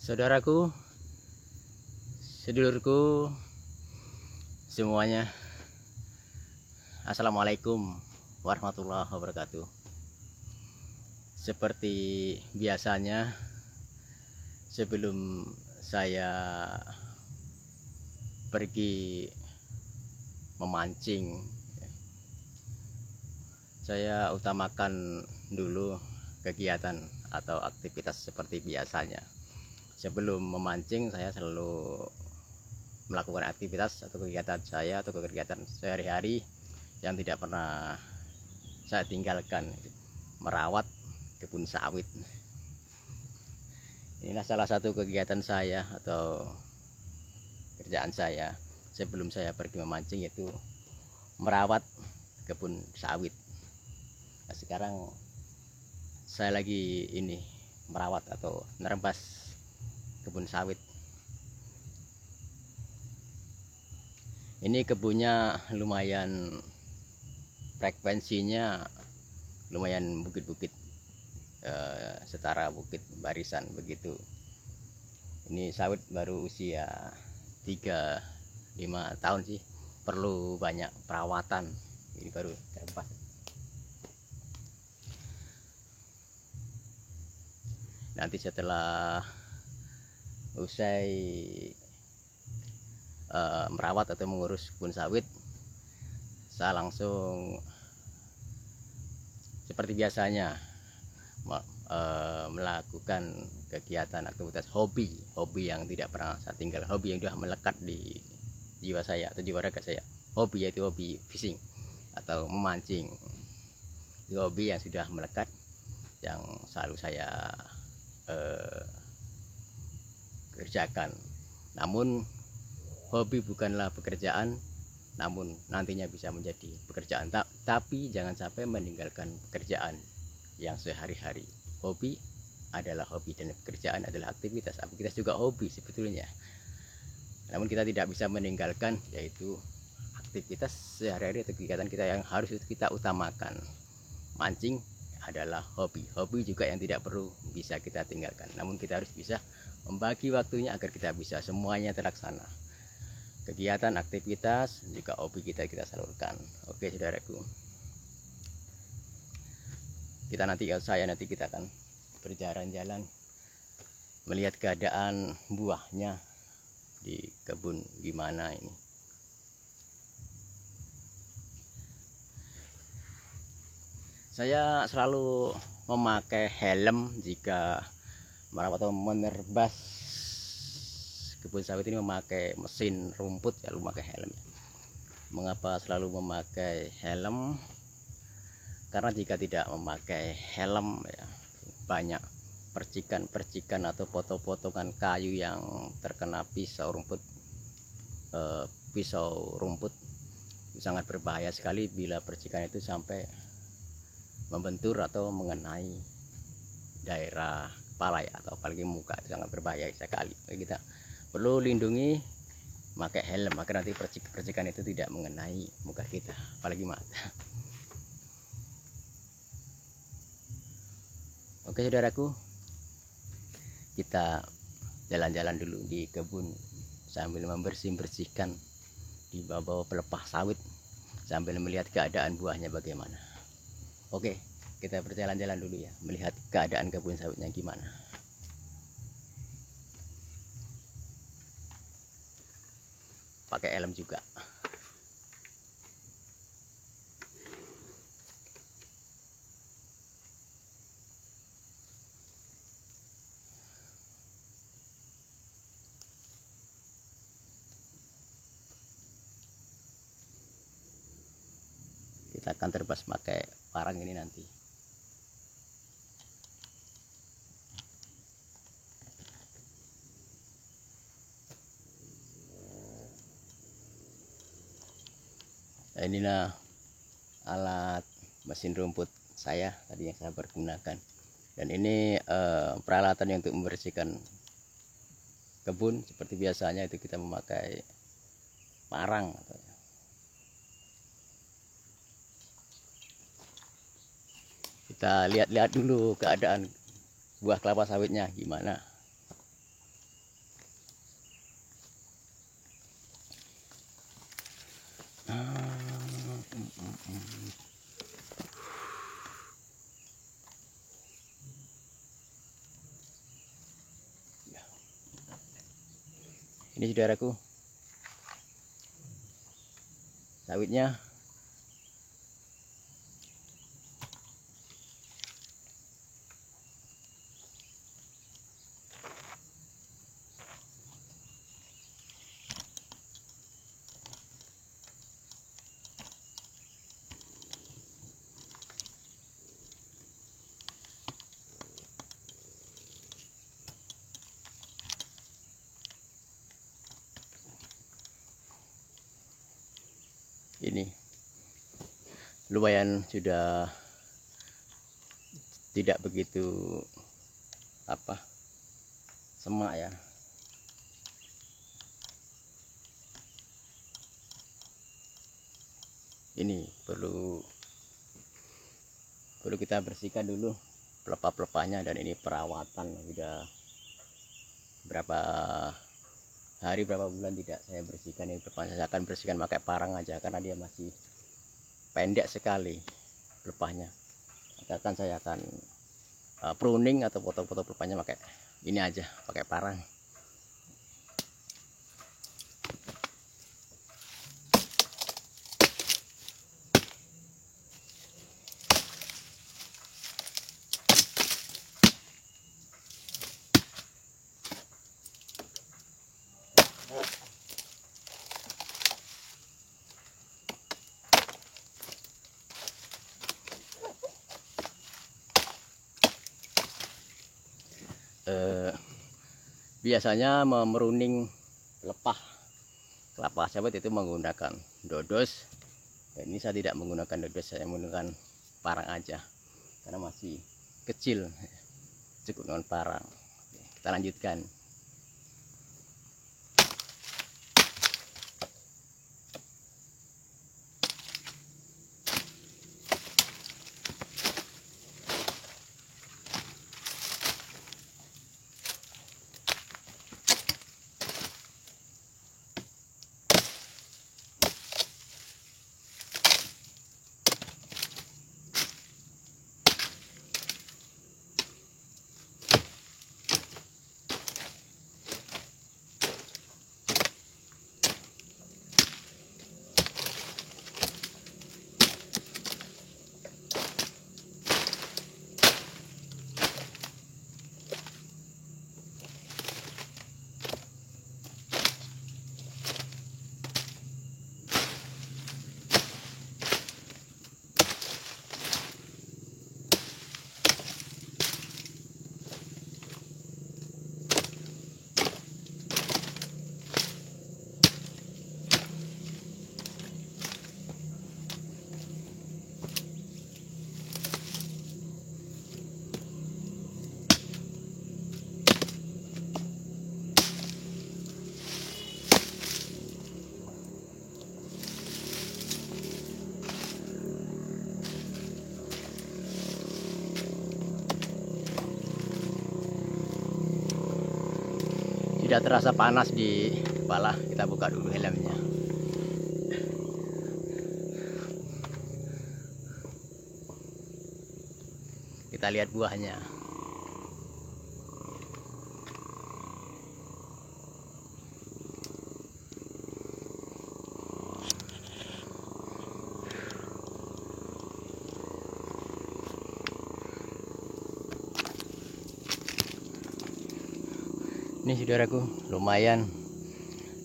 Saudaraku, sedulurku semuanya, Assalamualaikum warahmatullahi wabarakatuh. Seperti biasanya, sebelum saya pergi memancing, saya utamakan dulu kegiatan atau aktivitas seperti biasanya. Sebelum memancing, saya selalu melakukan aktivitas atau kegiatan saya atau kegiatan sehari-hari yang tidak pernah saya tinggalkan, merawat kebun sawit. Inilah salah satu kegiatan saya atau kerjaan saya sebelum saya pergi memancing, yaitu merawat kebun sawit. Nah, sekarang saya lagi merawat atau menerbas kebun sawit. Ini kebunnya lumayan, frekuensinya lumayan bukit-bukit, setara bukit barisan begitu. Ini sawit baru usia 3-5 tahun sih, perlu banyak perawatan. Ini baru terbas. Nanti setelah usai merawat atau mengurus kebun sawit, saya langsung seperti biasanya melakukan kegiatan aktivitas hobi yang tidak pernah saya tinggal, hobi yang sudah melekat di jiwa saya atau jiwa raga saya. Hobi yaitu hobi fishing atau memancing. Itu hobi yang sudah melekat, yang selalu saya kerjakan. Namun hobi bukanlah pekerjaan, namun nantinya bisa menjadi pekerjaan. Tapi jangan sampai meninggalkan pekerjaan yang sehari-hari. Hobi adalah hobi dan pekerjaan adalah aktivitas. Aktivitas juga hobi sebetulnya. Namun kita tidak bisa meninggalkan, yaitu aktivitas sehari-hari atau kegiatan kita yang harus kita utamakan. Mancing adalah hobi. Hobi juga yang tidak perlu bisa kita tinggalkan. Namun kita harus bisa membagi waktunya agar kita bisa semuanya terlaksana. Kegiatan, aktivitas, juga hobi kita salurkan. Oke saudaraku, saya nanti kita akan berjalan-jalan melihat keadaan buahnya di kebun gimana ini. Saya selalu memakai helm jika merawat atau menerbas kebun sawit ini, memakai mesin rumput ya, memakai helm. Mengapa selalu memakai helm? Karena jika tidak memakai helm ya, banyak percikan-percikan atau potong-potongan kayu yang terkena pisau rumput. Pisau rumput sangat berbahaya sekali bila percikan itu sampai membentur atau mengenai daerah kepala ya, atau apalagi muka. Itu sangat berbahaya sekali. Kita perlu lindungi, pakai helm agar nanti percikan itu tidak mengenai muka kita, apalagi mata. Oke saudaraku, kita jalan-jalan dulu di kebun sambil membersihkan di bawah pelepah sawit, sambil melihat keadaan buahnya bagaimana. Oke, kita berjalan-jalan dulu ya, melihat keadaan kebun sawitnya gimana. Pakai helm juga. Kita akan terbas pakai parang ini nanti. Nah, inilah alat mesin rumput saya tadi yang saya pergunakan, dan ini peralatan yang untuk membersihkan kebun. Seperti biasanya itu kita memakai parang. Kita lihat-lihat dulu keadaan buah kelapa sawitnya gimana. Ini saudaraku, sawitnya. Ini lumayan sudah tidak begitu semak ya. Ini perlu kita bersihkan dulu pelepah-pelepahnya, dan ini perawatan sudah berapa hari berapa bulan tidak saya bersihkan. Ini saya akan bersihkan pakai parang aja karena dia masih pendek sekali pelepahnya. Saya akan pruning atau foto-foto pelepahnya pakai ini aja, pakai parang. Biasanya meruning pelepah kelapa sawit itu menggunakan dodos. Ini saya tidak menggunakan dodos, saya menggunakan parang aja karena masih kecil, cukup dengan parang. Kita lanjutkan. Tidak terasa panas di kepala, kita buka dulu helmnya. Kita lihat buahnya. Ini saudaraku, lumayan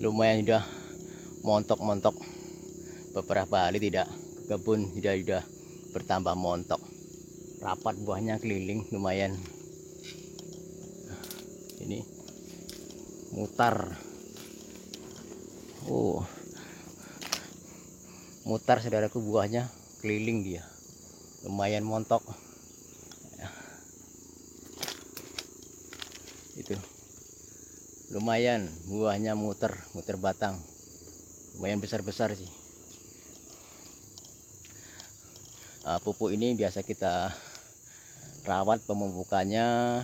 sudah montok-montok. Beberapa hari tidak ke kebun, sudah bertambah montok. Rapat buahnya, keliling lumayan. Ini mutar. Oh, mutar saudaraku, buahnya keliling dia. Lumayan montok. Itu. Lumayan buahnya muter batang, lumayan besar sih. Pupuk ini biasa kita rawat pemupukannya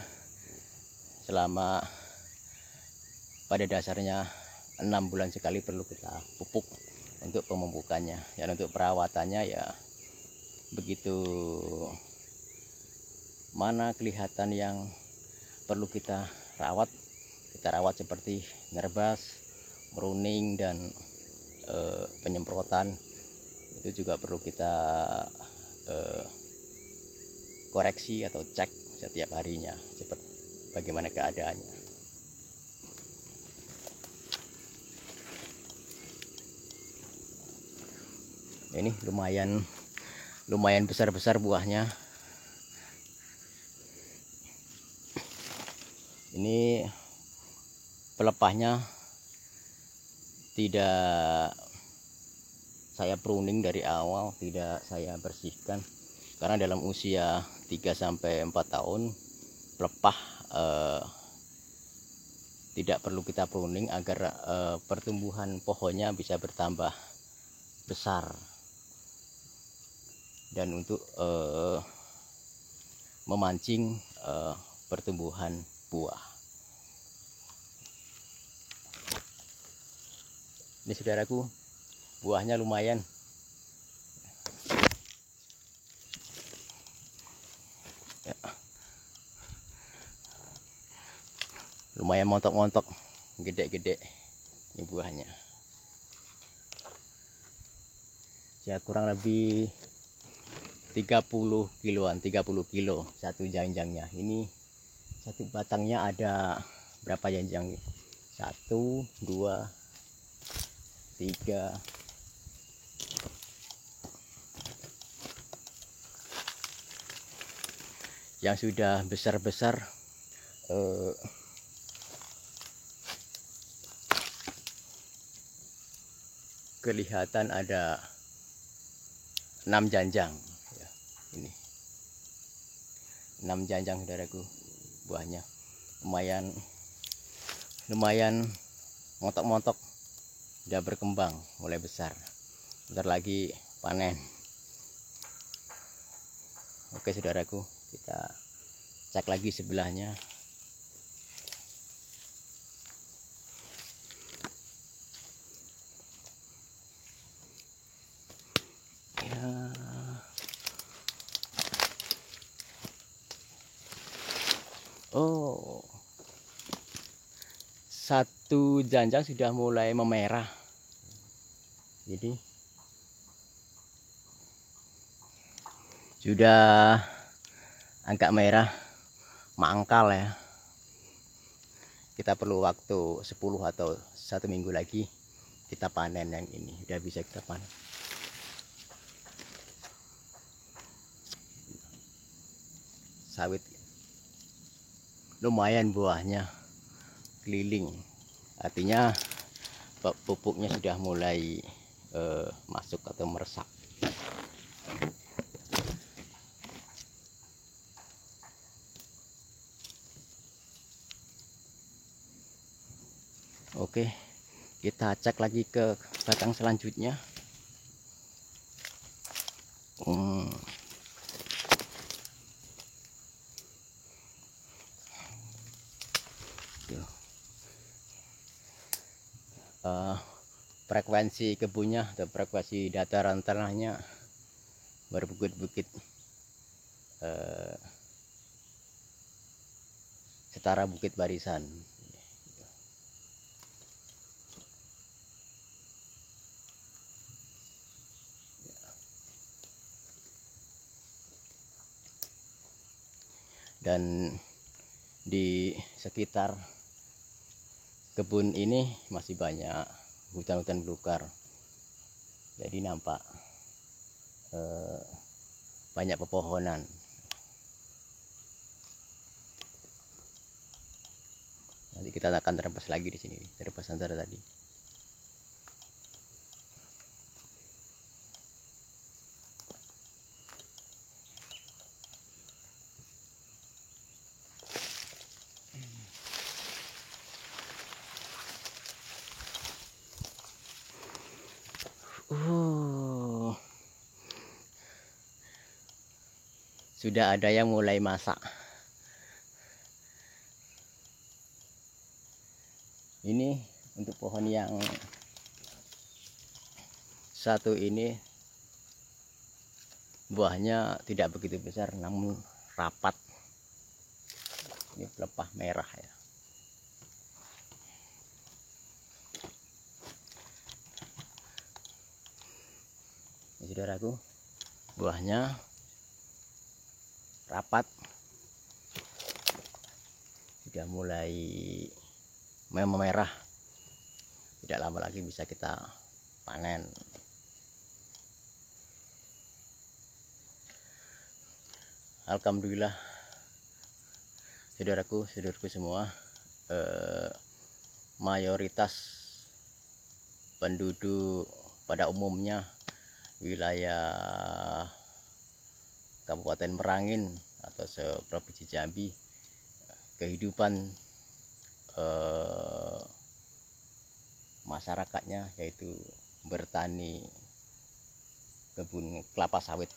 selama, pada dasarnya 6 bulan sekali perlu kita pupuk untuk pemupukannya. Dan untuk perawatannya ya begitu mana kelihatan yang perlu kita rawat seperti nerbas, pruning dan penyemprotan itu juga perlu kita koreksi atau cek setiap harinya seperti bagaimana keadaannya. Ini lumayan besar-besar buahnya. Ini pelepahnya tidak saya pruning dari awal, tidak saya bersihkan karena dalam usia 3-4 tahun pelepah tidak perlu kita pruning agar pertumbuhan pohonnya bisa bertambah besar dan untuk memancing pertumbuhan buah. Ini saudaraku, buahnya lumayan. Ya. Lumayan montok-montok, gede-gede ini buahnya. Ya kurang lebih 30 kiloan, 30 kilo satu janjangnya. Ini satu batangnya ada berapa janjang? 1, 2, 3, yang sudah besar-besar kelihatan ada 6 janjang ya, ini 6 janjang saudaraku, buahnya lumayan montok-montok, sudah berkembang, mulai besar, bentar lagi panen. Oke saudaraku, kita cek lagi sebelahnya. Ya. Oh, satu janjang sudah mulai memerah, jadi sudah agak merah, mangkal ya. Kita perlu waktu 10 atau 1 minggu lagi kita panen yang ini, udah bisa kita panen. Sawit lumayan, buahnya keliling, artinya pupuknya sudah mulai masuk atau meresap. Oke, kita cek lagi ke batang selanjutnya. Frekuensi kebunnya atau frekuensi dataran tanahnya berbukit-bukit, setara bukit barisan. Dan di sekitar kebun ini masih banyak hutan-hutan belukar, jadi nampak banyak pepohonan. Nanti kita akan terlepas lagi di sini, terlepas antara tadi. Sudah ada yang mulai masak. Ini untuk pohon yang satu ini buahnya tidak begitu besar namun rapat. Ini pelepah merah ya. saudaraku, buahnya rapat, sudah mulai memerah, tidak lama lagi bisa kita panen. Alhamdulillah saudaraku semua, mayoritas penduduk pada umumnya wilayah Kabupaten Merangin atau seprovinsi Jambi, kehidupan masyarakatnya yaitu bertani kebun kelapa sawit.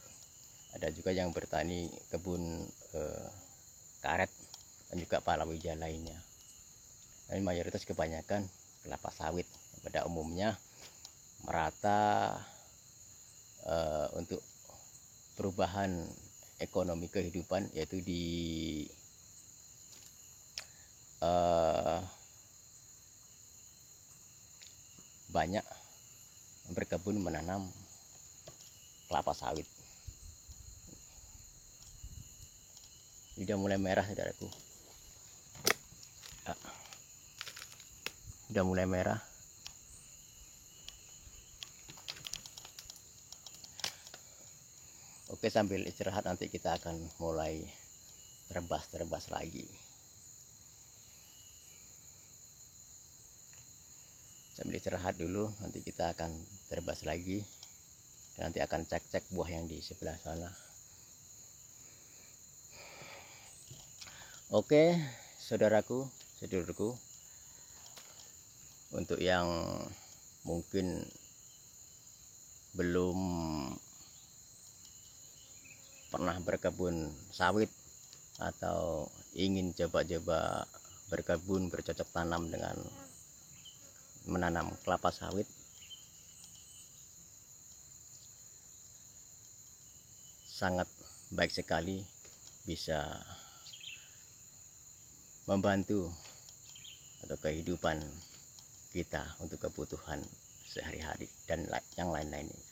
Ada juga yang bertani kebun karet dan juga palawija lainnya. Dan mayoritas kebanyakan kelapa sawit pada umumnya merata untuk perubahan ekonomi kehidupan, yaitu di banyak berkebun menanam kelapa sawit. Sudah mulai merah saudaraku, sudah mulai merah. Oke, sambil istirahat nanti kita akan mulai terbas lagi. Sambil istirahat dulu, nanti kita akan terbas lagi. Dan nanti akan cek buah yang di sebelah sana. Oke, saudaraku, untuk yang mungkin belum pernah berkebun sawit atau ingin coba-coba berkebun bercocok tanam dengan menanam kelapa sawit, sangat baik sekali, bisa membantu atau kehidupan kita untuk kebutuhan sehari-hari dan yang lain-lainnya.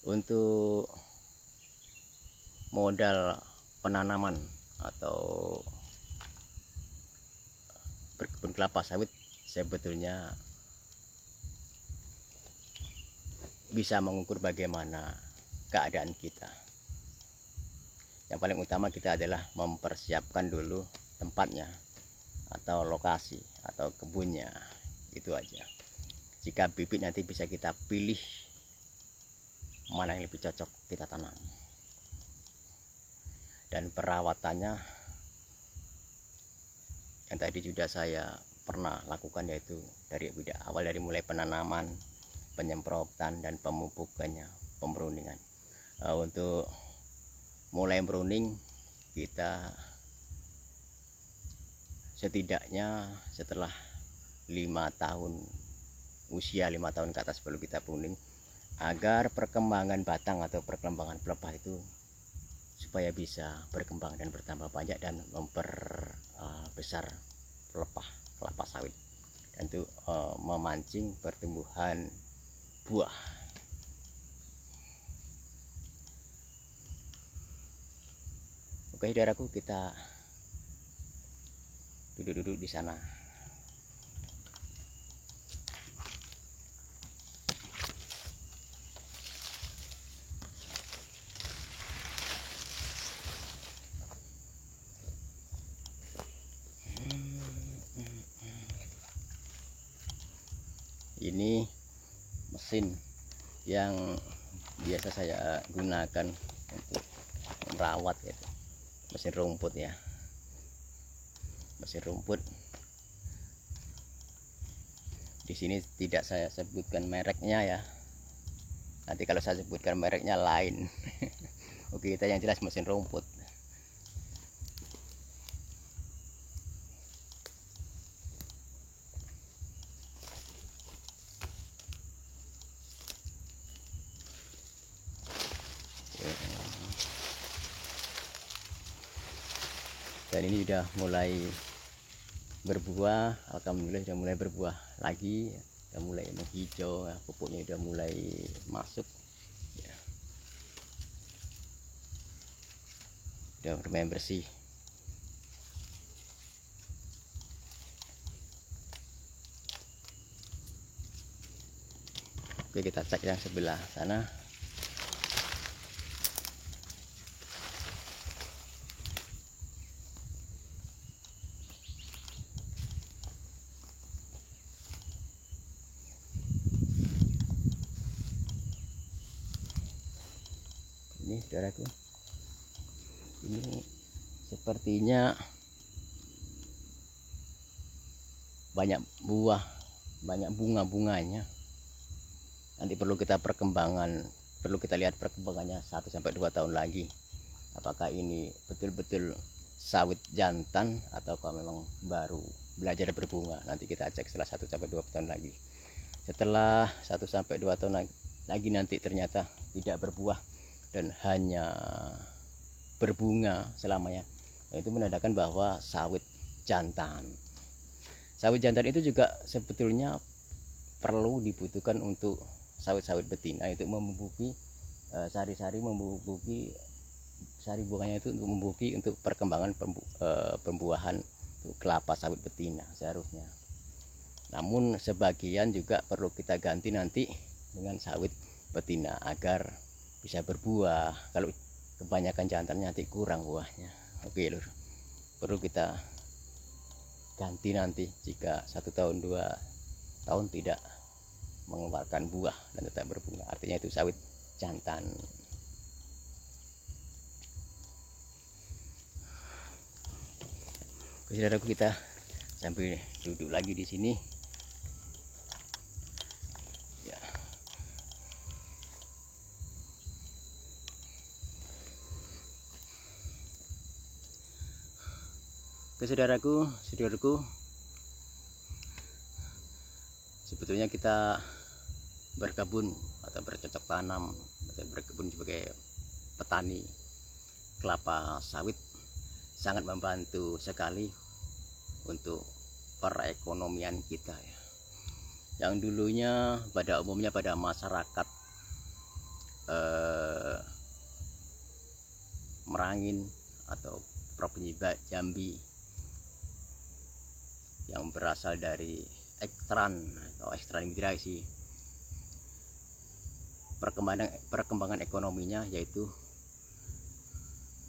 Untuk modal penanaman atau berkebun kelapa sawit sebetulnya bisa mengukur bagaimana keadaan kita. Yang paling utama kita adalah mempersiapkan dulu tempatnya atau lokasi atau kebunnya, itu aja. Jika bibit nanti bisa kita pilih mana yang lebih cocok kita tanam. Dan perawatannya yang tadi sudah saya pernah lakukan, yaitu dari awal, dari mulai penanaman, penyemprotan dan pemupukannya, pemruningan. Untuk mulai meruning kita setidaknya setelah 5 tahun, usia 5 tahun ke atas baru kita pruning, agar perkembangan batang atau perkembangan pelepah itu supaya bisa berkembang dan bertambah banyak dan memperbesar pelepah kelapa sawit, dan itu memancing pertumbuhan buah. Oke saudaraku, kita duduk-duduk di sana. Ini mesin yang biasa saya gunakan untuk merawat, gitu. Mesin rumput ya, mesin rumput. Di sini tidak saya sebutkan mereknya ya, nanti kalau saya sebutkan mereknya lain. Oke, kita yang jelas mesin rumput. Dan ini sudah mulai berbuah, alhamdulillah sudah mulai berbuah lagi, sudah mulai menghijau, pupuknya sudah mulai masuk ya, sudah lumayan bersih. Oke, kita cek yang sebelah sana. Ini saudaraku, ini sepertinya banyak buah, banyak bunga-bunganya. Nanti perlu kita lihat perkembangannya 1-2 tahun lagi, apakah ini betul-betul sawit jantan ataukah memang baru belajar berbunga. Nanti kita cek setelah 1-2 tahun lagi. Setelah 1-2 tahun lagi nanti ternyata tidak berbuah dan hanya berbunga selamanya, itu menandakan bahwa sawit jantan. Sawit jantan itu juga sebetulnya perlu dibutuhkan untuk sawit-sawit betina, itu membubuhi sari-sari, membubuhi sari buahnya itu untuk membubuhi untuk perkembangan pembuahan untuk kelapa sawit betina seharusnya. Namun sebagian juga perlu kita ganti nanti dengan sawit betina agar bisa berbuah. Kalau kebanyakan jantannya nanti kurang buahnya. Oke lur, perlu kita ganti nanti jika 1 tahun 2 tahun tidak mengeluarkan buah dan tetap berbunga, artinya itu sawit jantan. Oke, saudaraku, kita sambil duduk lagi di sini. Ya. Oke, saudaraku, sebetulnya kita berkebun atau bercocok tanam atau berkebun sebagai petani kelapa sawit sangat membantu sekali untuk perekonomian kita ya. Yang dulunya pada umumnya pada masyarakat Merangin atau Provinsi Jambi yang berasal dari ekstran migrasi, perkembangan ekonominya yaitu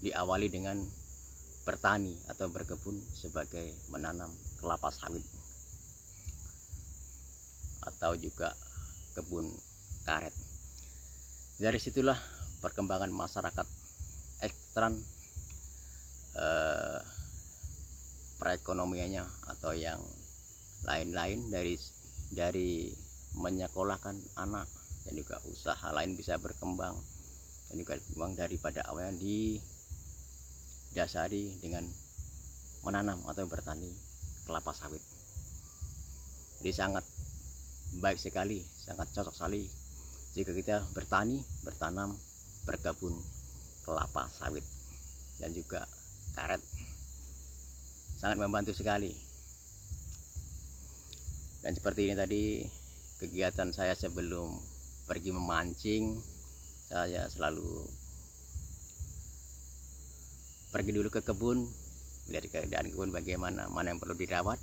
diawali dengan bertani atau berkebun sebagai menanam kelapa sawit atau juga kebun karet. Dari situlah perkembangan masyarakat ekstran perekonomiannya atau yang lain-lain dari menyekolahkan anak dan juga usaha lain bisa berkembang, dan juga berkembang daripada awalnya didasari dengan menanam atau bertani kelapa sawit. Jadi sangat baik sekali, sangat cocok sekali jika kita bertanam, berkebun kelapa sawit dan juga karet. Sangat membantu sekali. Dan seperti ini tadi kegiatan saya sebelum pergi memancing, saya selalu pergi dulu ke kebun, melihat keadaan kebun bagaimana, mana yang perlu dirawat,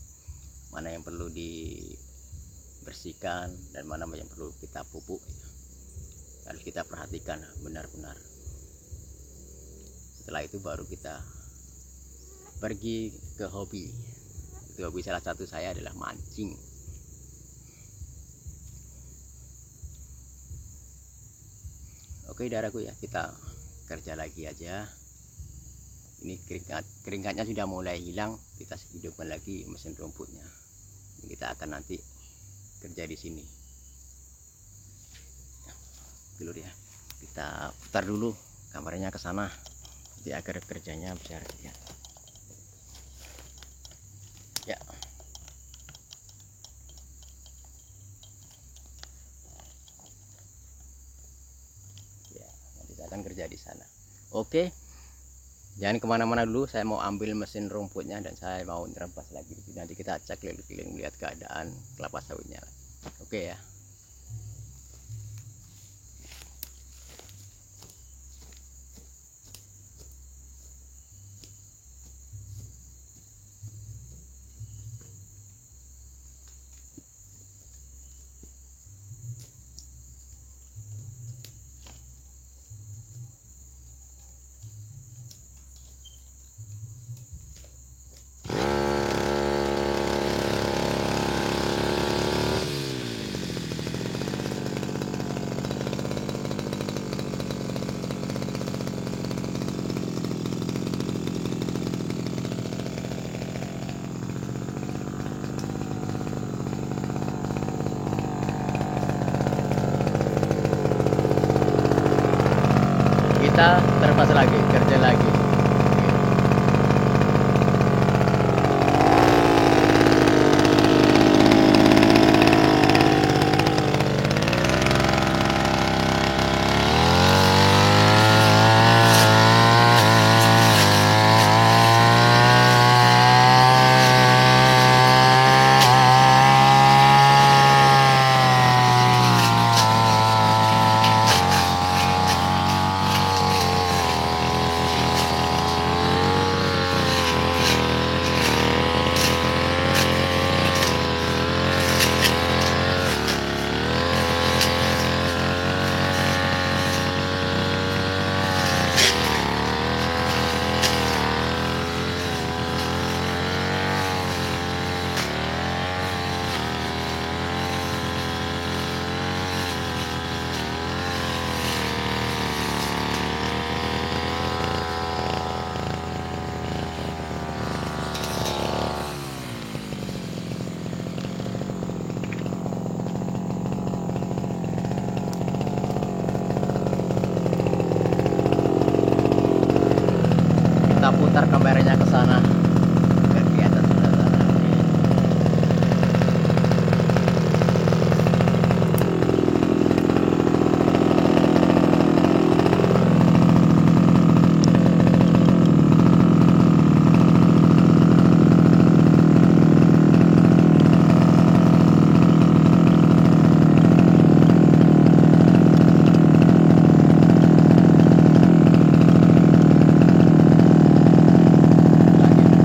mana yang perlu dibersihkan, dan mana yang perlu kita pupuk. Harus kita perhatikan benar-benar. Setelah itu baru kita pergi ke hobi. Itu hobi salah satu saya adalah mancing. Oke, saudaraku ya, kita kerja lagi aja. Ini keringatnya sudah mulai hilang, kita hidupkan lagi mesin rumputnya. Kita akan nanti kerja di sini. Dulu ya, kita putar dulu kamarnya ke sana, jadi agar kerjanya bisa ya. Ya. Ya, nanti saya akan kerja di sana. Oke. Jangan kemana-mana dulu, saya mau ambil mesin rumputnya dan saya mau nerbas lagi. Nanti kita cek keliling-keliling melihat keadaan kelapa sawitnya. Oke ya. Kita terpas lagi, kerja lagi. Kita putar kameranya ke sana, biar kelihatan sebelah sana. Lanjut.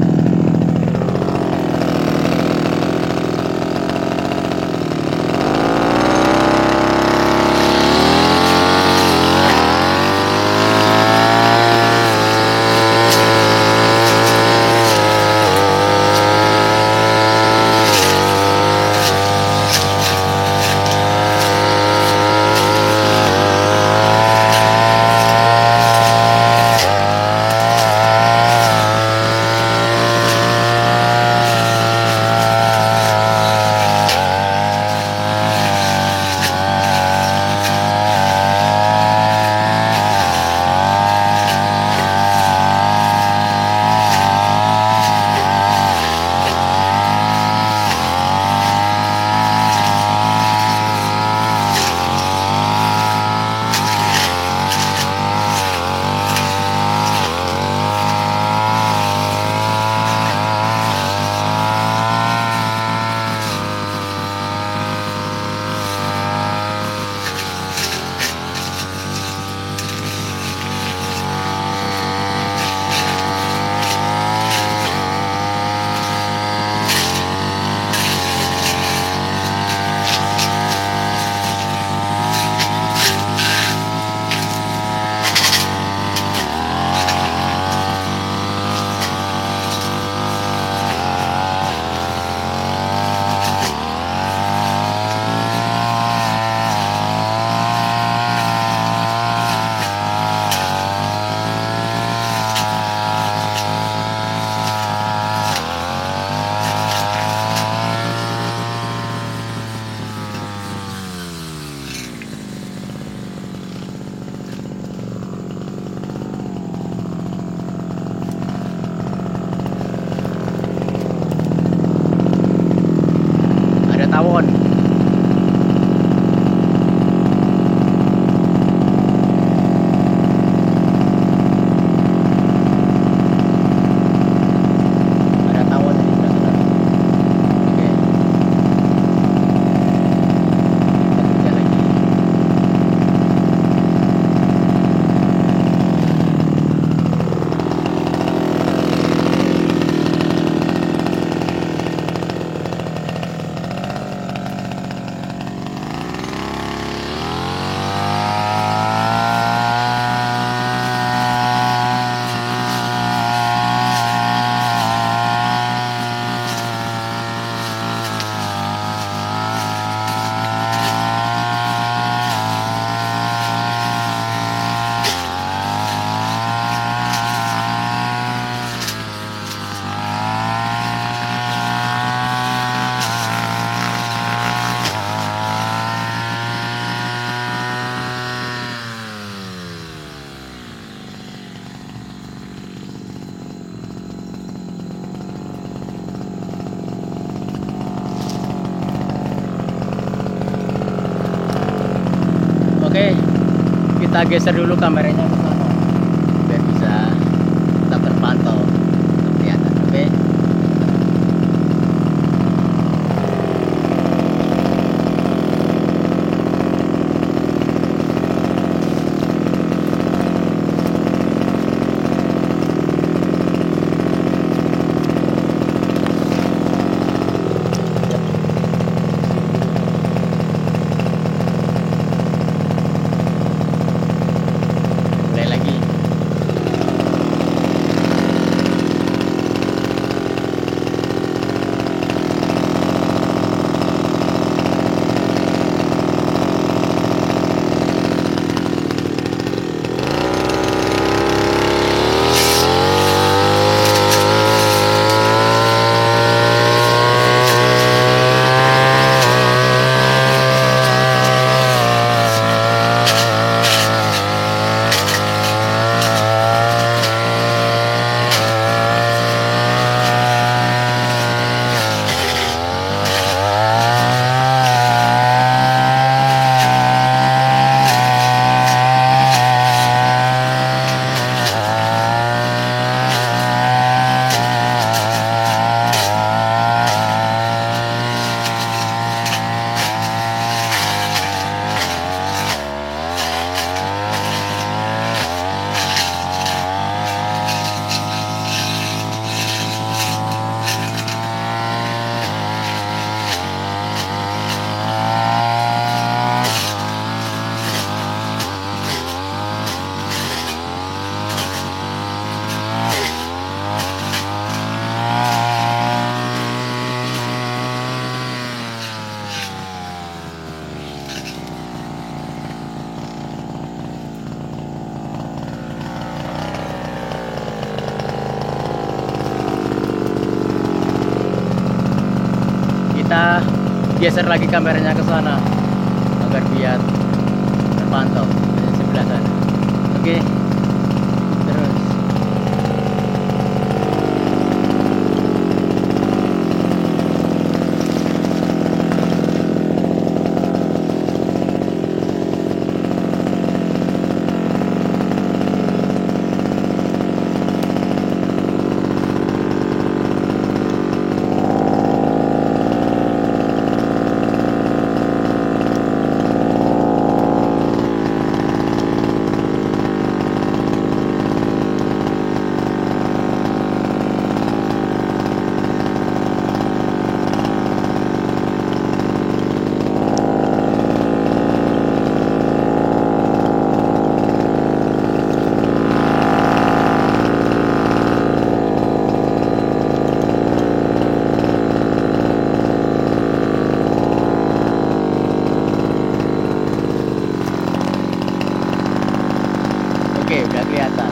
Oke, kita geser dulu kameranya ke sana biar bisa tetap terpantau, kelihatan. Oke. Mulai lagi. Kita geser lagi kameranya ke sana agar biar terpantau di sebelah sana. Oke, terus. Oke, udah kelihatan.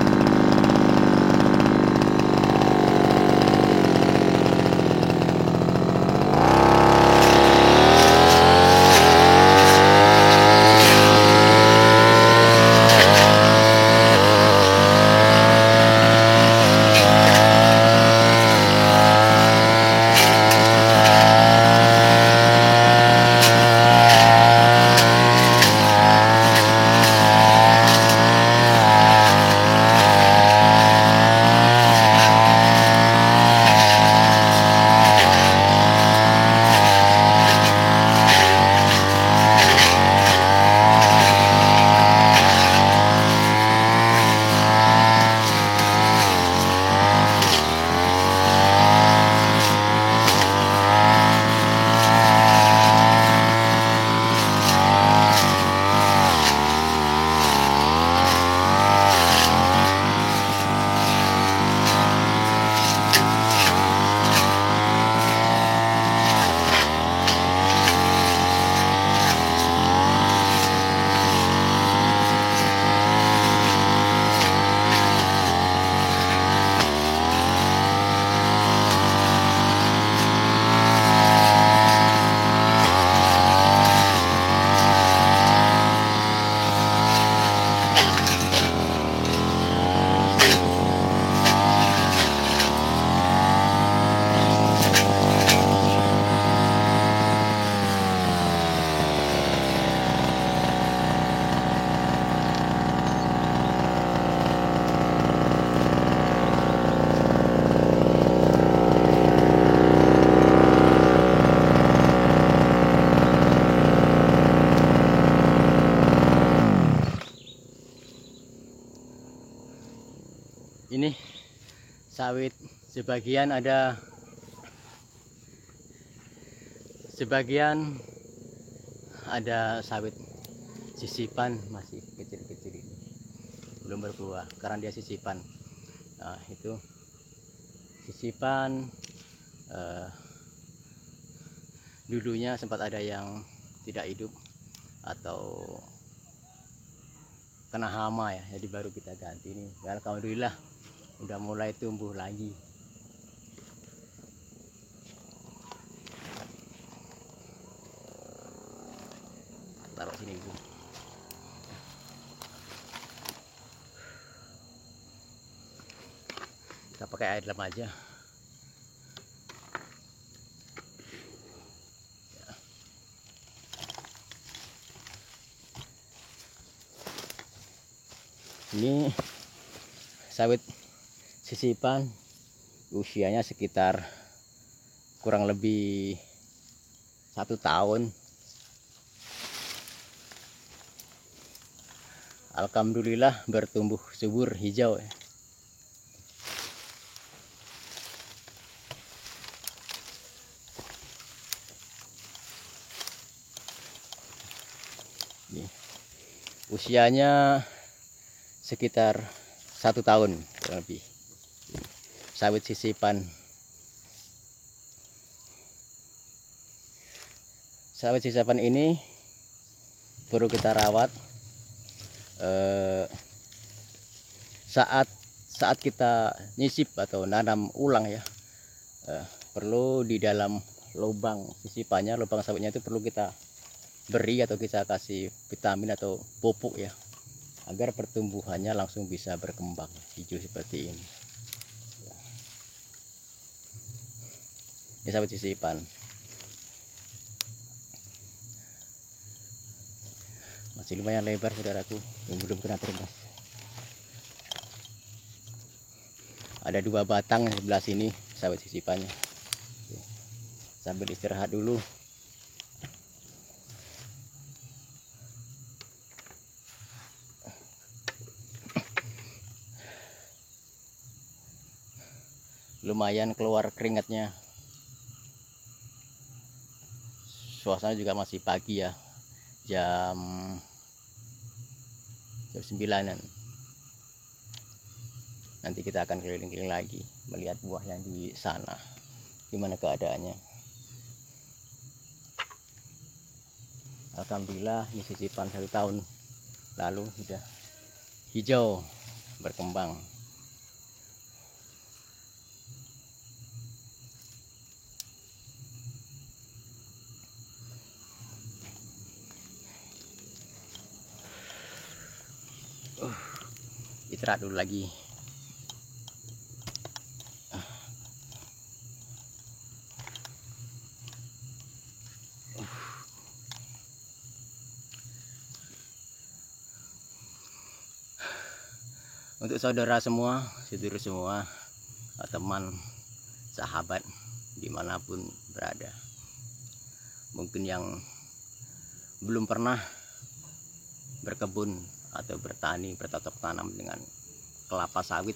sawit sebagian ada sawit sisipan masih kecil-kecil ini, belum berbuah karena dia sisipan. Nah, itu sisipan, dulunya sempat ada yang tidak hidup atau kena hama ya, jadi baru kita ganti ini. Alhamdulillah udah mulai tumbuh lagi. Taruh sini Bu. Kita pakai air dalam aja. Ini sawit sisipan, usianya sekitar kurang lebih 1 tahun. Alhamdulillah bertumbuh subur hijau ya. Ini usianya sekitar 1 tahun kurang lebih. Sawit sisipan. Sawit sisipan ini perlu kita rawat saat kita nyisip atau nanam ulang ya. Perlu di dalam lubang sisipannya, lubang sawitnya itu perlu kita beri atau kita kasih vitamin atau pupuk ya, agar pertumbuhannya langsung bisa berkembang hijau seperti ini. Ini sawit sisipan. Masih lumayan lebar saudaraku, yang belum kena terembas. Ada 2 batang di sebelah sini sawit sisipannya. Sambil istirahat dulu. Lumayan keluar keringatnya. Suasana juga masih pagi ya, jam 9-an. Nanti kita akan keliling-keliling lagi melihat buah yang di sana, gimana keadaannya. Alhamdulillah ini sisipan 1 tahun lalu sudah hijau berkembang. Istirahat dulu lagi. Untuk saudara semua, sedulur semua, teman, sahabat dimanapun berada, mungkin yang belum pernah berkebun atau bertani, bercocok tanam dengan kelapa sawit,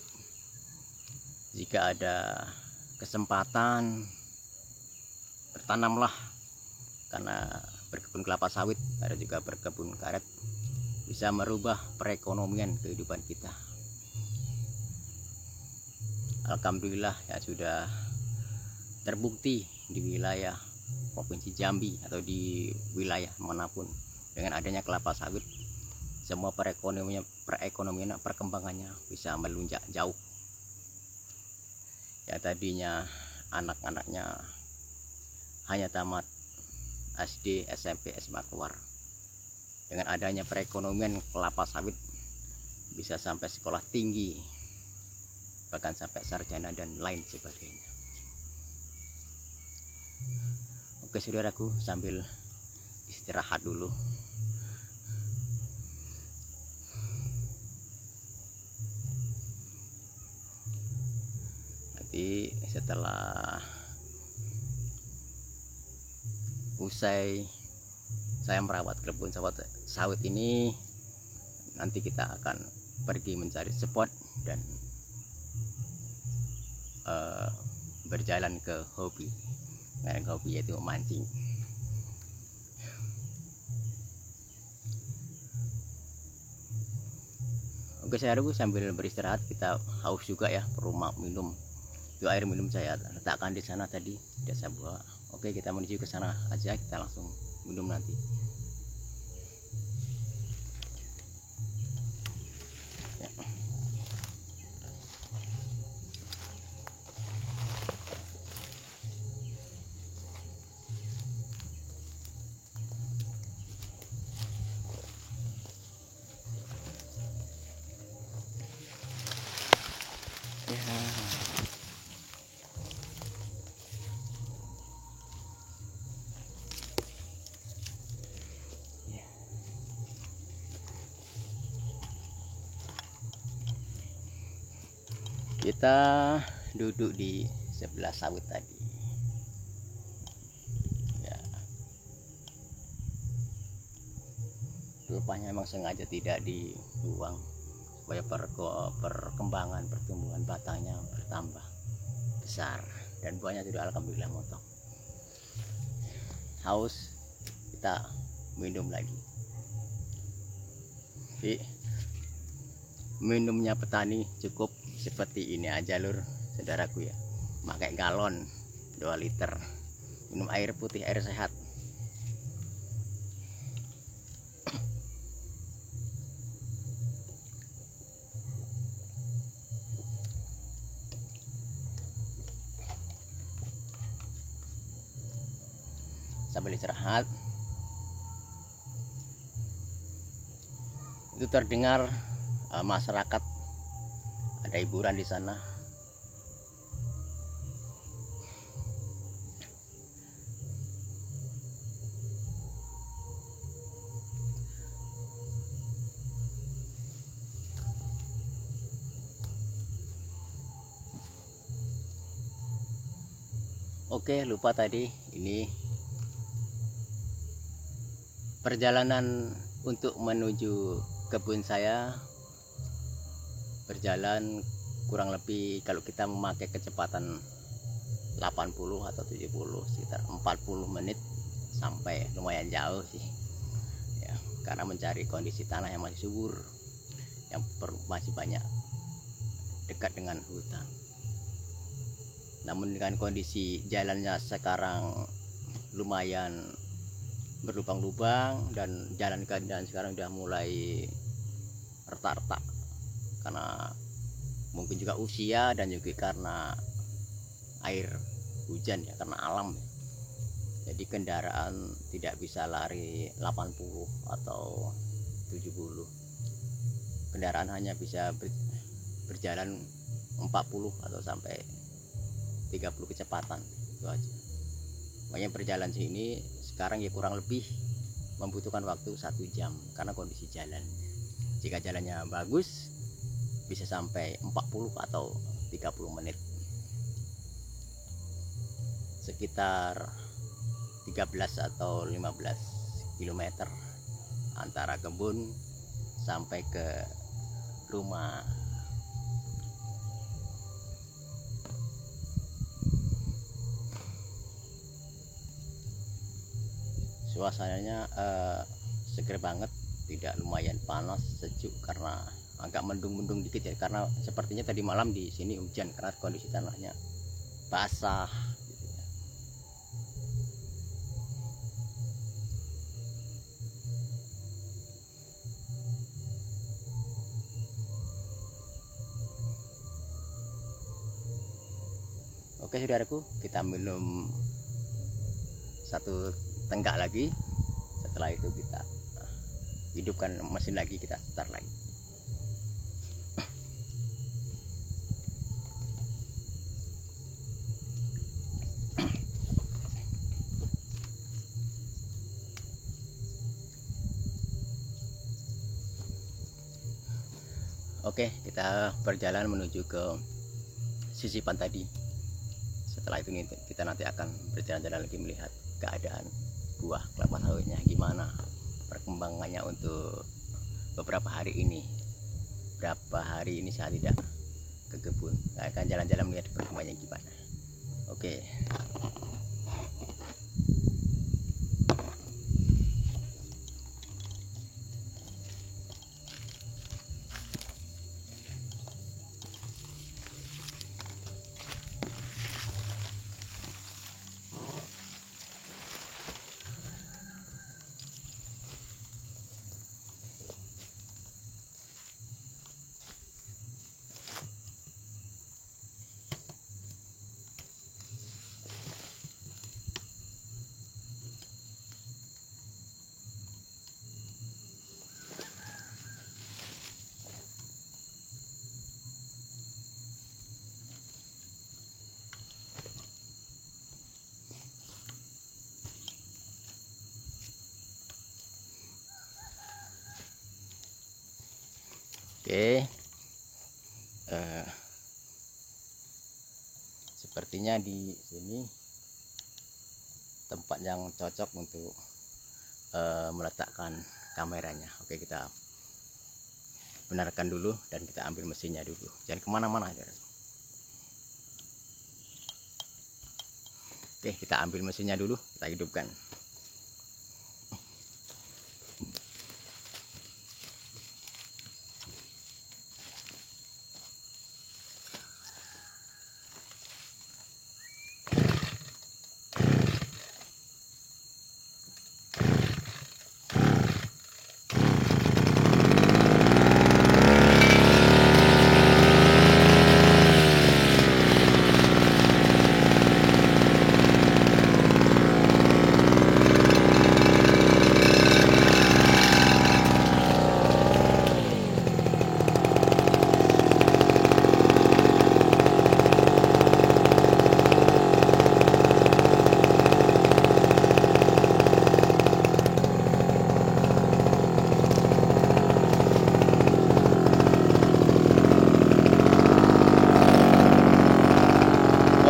jika ada kesempatan bertanamlah, karena berkebun kelapa sawit, ada juga berkebun karet, bisa merubah perekonomian kehidupan kita. Alhamdulillah ya, sudah terbukti di wilayah Provinsi Jambi atau di wilayah manapun, dengan adanya kelapa sawit, semua perekonomian perkembangannya bisa melunjak jauh. Ya, tadinya anak-anaknya hanya tamat SD, SMP, SMA keluar, dengan adanya perekonomian kelapa sawit bisa sampai sekolah tinggi, bahkan sampai sarjana dan lain sebagainya. Oke saudaraku, sambil istirahat dulu. Nanti setelah usai saya merawat kebun sawit ini, nanti kita akan pergi mencari spot dan eh, berjalan ke hobi. Nah, hobi yaitu mancing. Oke, saya Rubu sambil beristirahat, kita haus juga ya, perlu minum. Itu air minum saya letakkan di sana tadi, tidak saya bawa. Oke, kita menuju ke sana aja, kita langsung minum nanti. Ya. Kita duduk di sebelah sawit tadi ya. Rupanya memang sengaja tidak dibuang supaya perkembangan pertumbuhan batangnya bertambah besar dan buahnya sudah alhamdulillah motong. Haus, kita minum lagi. Jadi, minumnya petani cukup seperti ini aja lur, saudaraku ya, pakai galon 2 liter, minum air putih, air sehat. Sambil istirahat, itu terdengar masyarakat ada hiburan di sana. Oke, lupa tadi, ini perjalanan untuk menuju kebun saya berjalan kurang lebih, kalau kita memakai kecepatan 80 atau 70, sekitar 40 menit sampai, lumayan jauh sih ya, karena mencari kondisi tanah yang masih subur, yang masih banyak dekat dengan hutan. Namun dengan kondisi jalannya sekarang lumayan berlubang-lubang dan jalan keadaan sekarang udah mulai retak-retak, karena mungkin juga usia dan juga karena air hujan ya, karena alam. Jadi kendaraan tidak bisa lari 80 atau 70, kendaraan hanya bisa berjalan 40 atau sampai 30 kecepatan, itu aja. Makanya perjalanan sini sekarang ya kurang lebih membutuhkan waktu 1 jam karena kondisi jalan. Jika jalannya bagus bisa sampai 40 atau 30 menit, sekitar 13 atau 15 km antara kebun sampai ke rumah. Suasananya seger banget, tidak lumayan panas, sejuk, karena agak mendung-mendung dikit ya, karena sepertinya tadi malam di sini hujan karena kondisi tanahnya basah gitu ya. Oke saudaraku, kita minum 1 tenggak lagi. Setelah itu kita hidupkan mesin lagi, kita start lagi. Oke, kita berjalan menuju ke sisipan tadi. Setelah itu kita nanti akan berjalan-jalan lagi melihat keadaan buah kelapa sawitnya gimana perkembangannya untuk beberapa hari ini. Berapa hari ini saya tidak ke kebun. Saya akan jalan-jalan melihat perkembangannya gimana. Oke. Oke, sepertinya di sini tempat yang cocok untuk meletakkan kameranya. Oke, kita benarkan dulu dan kita ambil mesinnya dulu. Jangan kemana-mana. Oke, kita ambil mesinnya dulu, kita hidupkan.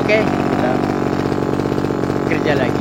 Oke, kita kerja lagi.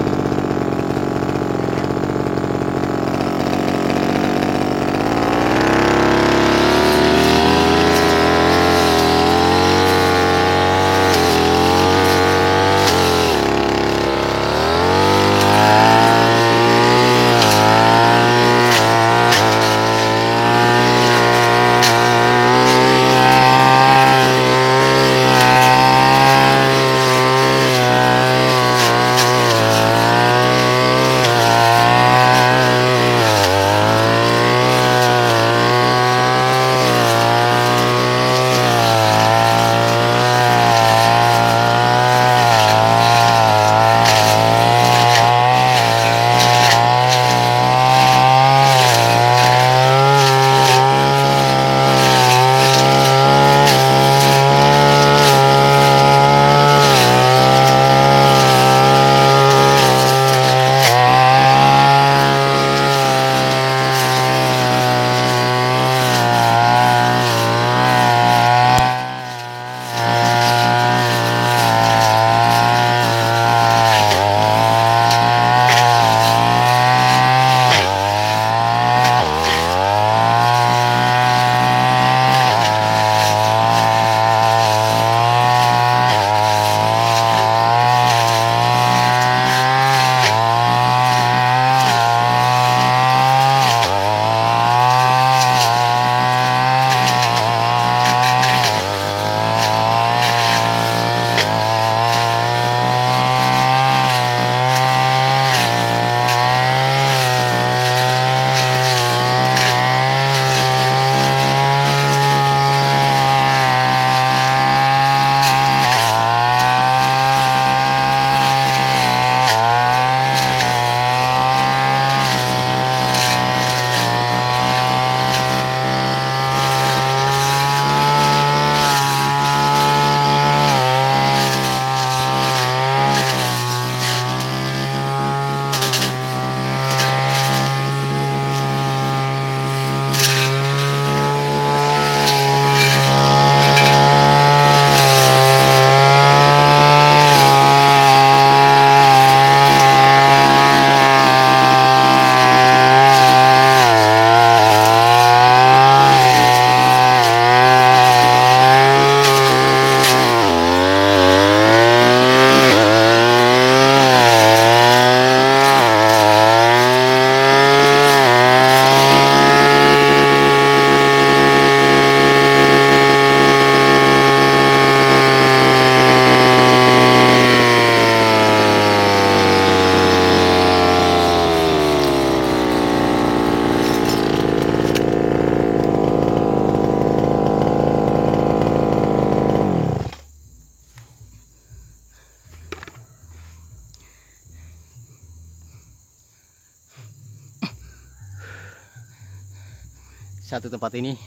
satu tempat ini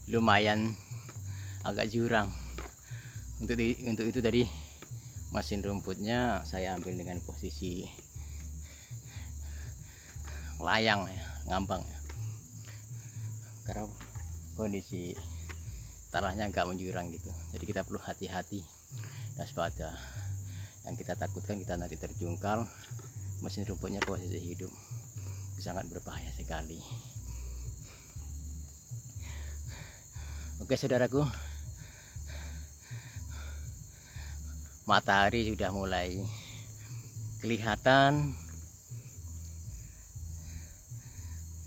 lumayan agak jurang. Untuk itu tadi mesin rumputnya saya ambil dengan posisi layang ya, ngambang ya. Karena kondisi tanahnya agak menjurang gitu, jadi kita perlu hati-hati, waspada. Yang kita takutkan kita nanti terjungkal, mesin rumputnya posisi hidup, sangat berbahaya sekali. Oke saudaraku, matahari sudah mulai kelihatan,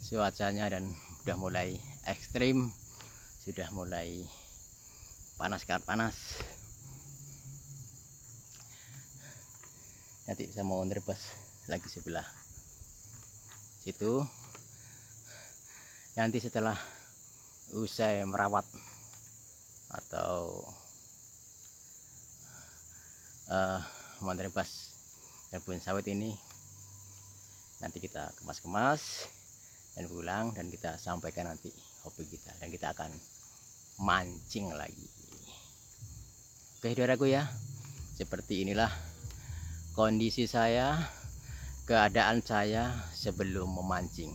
cuacanya dan sudah mulai ekstrim, sudah mulai panas. Nanti saya mau nerbas lagi sebelah situ. Nanti setelah usai merawat atau menerbas kebun sawit ini, nanti kita kemas-kemas dan pulang, dan kita sampaikan nanti hobi kita, dan kita akan mancing lagi. Oke saudaraku ya, seperti inilah kondisi saya, keadaan saya sebelum memancing.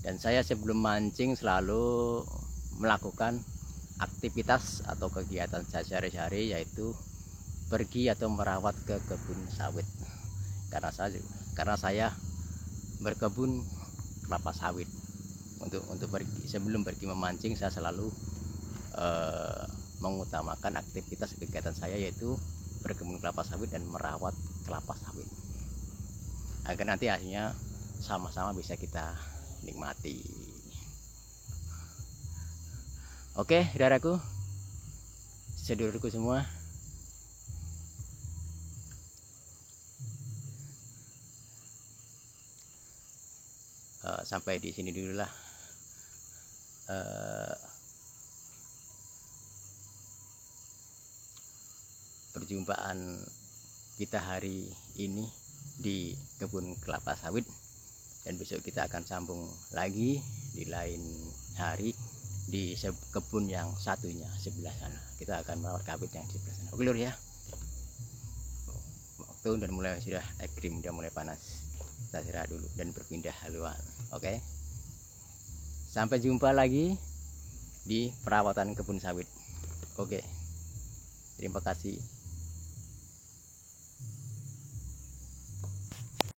Dan saya sebelum mancing selalu melakukan aktivitas atau kegiatan saya sehari-hari, yaitu pergi atau merawat ke kebun sawit. Karena saya berkebun kelapa sawit. Untuk pergi, sebelum pergi memancing, saya selalu mengutamakan aktivitas kegiatan saya, yaitu berkebun kelapa sawit dan merawat kelapa sawit, agar nanti hasilnya sama-sama bisa kita nikmati. Oke saudaraku, sedulurku semua, sampai di sini dulu lah perjumpaan kita hari ini di kebun kelapa sawit, dan besok kita akan sambung lagi di lain hari di kebun yang satunya sebelah sana. Kita akan merawat kabit yang di sebelah sana. Oke lur ya, waktu dan mulai sudah ekstrim, sudah mulai panas. Kita istirahat dulu dan berpindah haluan. Oke, sampai jumpa lagi di perawatan kebun sawit. Oke, terima kasih.